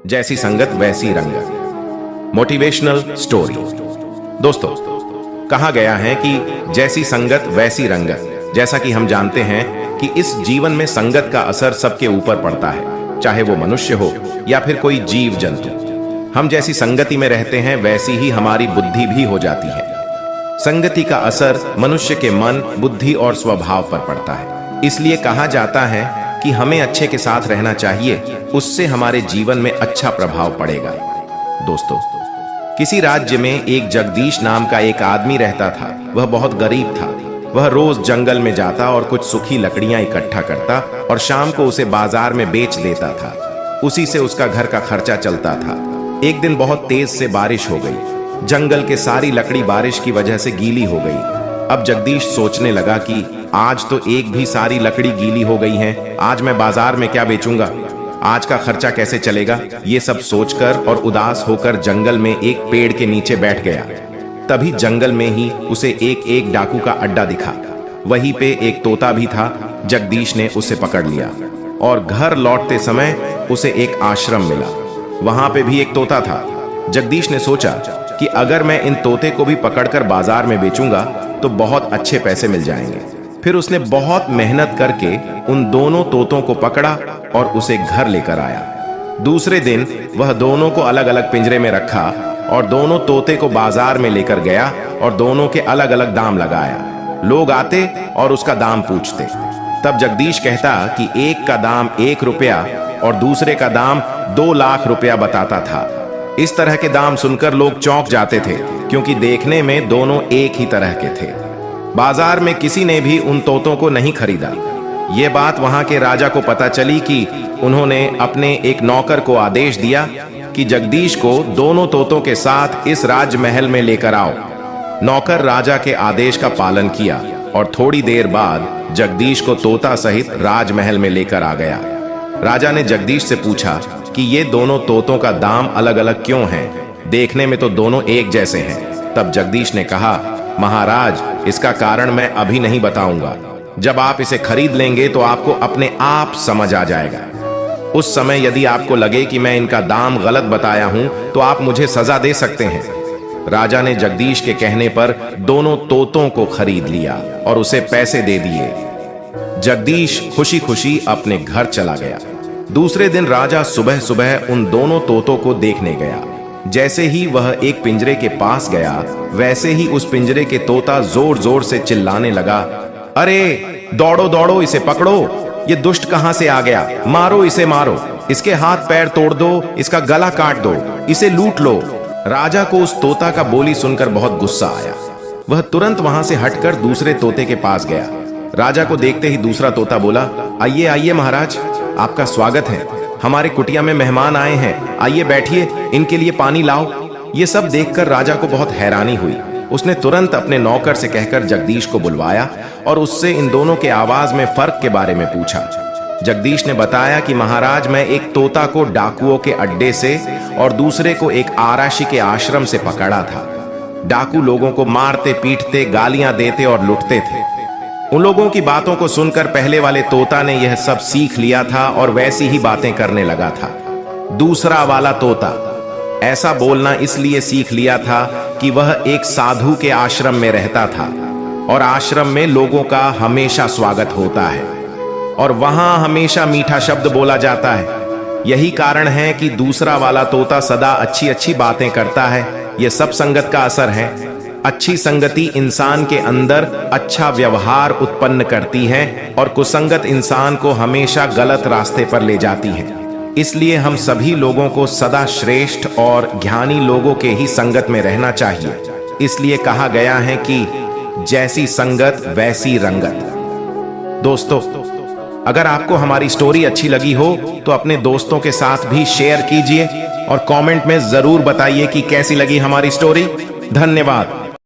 जैसी संगत वैसी रंगत। Motivational story. दोस्तों, कहा गया है कि जैसी संगत वैसी रंगत। जैसा कि हम जानते हैं कि इस जीवन में संगत का असर सबके ऊपर पड़ता है, चाहे वो मनुष्य हो या फिर कोई जीव जंतु। हम जैसी संगति में रहते हैं वैसी ही हमारी बुद्धि भी हो जाती है। संगति का असर मनुष्य के मन, बुद्धि और स्वभाव पर पड़ता है। इसलिए कहा जाता है कि हमें अच्छे के साथ रहना चाहिए, उससे हमारे जीवन में अच्छा प्रभाव पड़ेगा। दोस्तों, किसी राज्य में एक जगदीश नाम का एक आदमी रहता था। वह बहुत गरीब था। वह रोज जंगल में जाता और कुछ सूखी लकड़ियां इकट्ठा करता और शाम को उसे बाजार में बेच देता था। उसी से उसका घर का खर्चा चलता था। एक दिन बहुत तेज से बारिश हो गई। जंगल के सारी लकड़ी बारिश की वजह से गीली हो गई। अब जगदीश सोचने लगा कि आज तो एक भी सारी लकड़ी गीली हो गई है, आज मैं बाजार में क्या बेचूंगा, आज का खर्चा कैसे चलेगा। ये सब सोचकर और उदास होकर जंगल में एक पेड़ के नीचे बैठ गया। तभी जंगल में ही उसे एक डाकू का अड्डा दिखा। वहीं पे एक तोता भी था। जगदीश ने उसे पकड़ लिया और घर लौटते समय उसे एक आश्रम मिला। वहां पे भी एक तोता था। जगदीश ने सोचा कि अगर मैं इन तोते को भी पकड़कर बाजार में बेचूंगा तो बहुत अच्छे पैसे मिल जाएंगे। फिर उसने बहुत मेहनत करके उन दोनों तोतों को पकड़ा और उसे घर लेकर आया। दूसरे दिन वह दोनों को अलग अलग पिंजरे में रखा और दोनों तोते को बाजार में लेकर गया और दोनों के अलग अलग दाम लगाया। लोग आते और उसका दाम पूछते। तब जगदीश कहता कि एक का दाम 1 रुपया और दूसरे का दाम 2 लाख रुपया बताता था। इस तरह के दाम सुनकर लोग चौंक जाते थे, क्योंकि देखने में दोनों एक ही तरह के थे। बाजार में किसी ने भी उन तोतों को नहीं खरीदा। ये बात वहां के राजा को पता चली कि उन्होंने अपने एक नौकर को आदेश दिया कि जगदीश को दोनों तोतों के साथ इस राजमहल में लेकर आओ। नौकर राजा के आदेश का पालन किया और थोड़ी देर बाद जगदीश को तोता सहित राजमहल में लेकर आ गया। राजा ने जगदीश से पूछा कि ये दोनों तोतों का दाम अलग अलग क्यों है, देखने में तो दोनों एक जैसे हैं। तब जगदीश ने कहा, महाराज, इसका कारण मैं अभी नहीं बताऊंगा। जब आप इसे खरीद लेंगे तो आपको अपने आप समझ आ जाएगा। उस समय यदि आपको लगे कि मैं इनका दाम गलत बताया हूं तो आप मुझे सजा दे सकते हैं। राजा ने जगदीश के कहने पर दोनों तोतों को खरीद लिया और उसे पैसे दे दिए। जगदीश खुशी खुशी अपने घर चला गया। दूसरे दिन राजा सुबह सुबह उन दोनों तोतों को देखने गया। जैसे ही वह एक पिंजरे के पास गया, वैसे ही उस पिंजरे के तोता जोर जोर से चिल्लाने लगा, अरे दौड़ो दौड़ो, इसे पकड़ो, ये दुष्ट कहां से आ गया, मारो इसे, मारो, इसके हाथ पैर तोड़ दो, इसका गला काट दो, इसे लूट लो। राजा को उस तोता का बोली सुनकर बहुत गुस्सा आया। वह तुरंत वहां से हटकर दूसरे तोते के पास गया। राजा को देखते ही दूसरा तोता बोला, आइए आइए महाराज, आपका स्वागत है। हमारे कुटिया में मेहमान आए हैं, आइए बैठिए, इनके लिए पानी लाओ। ये सब देखकर राजा को बहुत हैरानी हुई। उसने तुरंत अपने नौकर से कहकर जगदीश को बुलवाया और उससे इन दोनों के आवाज में फर्क के बारे में पूछा। जगदीश ने बताया कि महाराज, मैं एक तोता को डाकुओं के अड्डे से और दूसरे को एक आराशी के आश्रम से पकड़ा था। डाकू लोगों को मारते पीटते, गालियां देते और लुटते थे। उन लोगों की बातों को सुनकर पहले वाले तोता ने यह सब सीख लिया था और वैसी ही बातें करने लगा था। दूसरा वाला तोता ऐसा बोलना इसलिए सीख लिया था कि वह एक साधु के आश्रम में रहता था और आश्रम में लोगों का हमेशा स्वागत होता है और वहां हमेशा मीठा शब्द बोला जाता है। यही कारण है कि दूसरा वाला तोता सदा अच्छी अच्छी बातें करता है। यह सब संगत का असर है। अच्छी संगति इंसान के अंदर अच्छा व्यवहार उत्पन्न करती है और कुसंगत इंसान को हमेशा गलत रास्ते पर ले जाती है। इसलिए हम सभी लोगों को सदा श्रेष्ठ और ज्ञानी लोगों के ही संगत में रहना चाहिए। इसलिए कहा गया है कि जैसी संगत वैसी रंगत। दोस्तों, अगर आपको हमारी स्टोरी अच्छी लगी हो तो अपने दोस्तों के साथ भी शेयर कीजिए और कमेंट में जरूर बताइए कि कैसी लगी हमारी स्टोरी। धन्यवाद।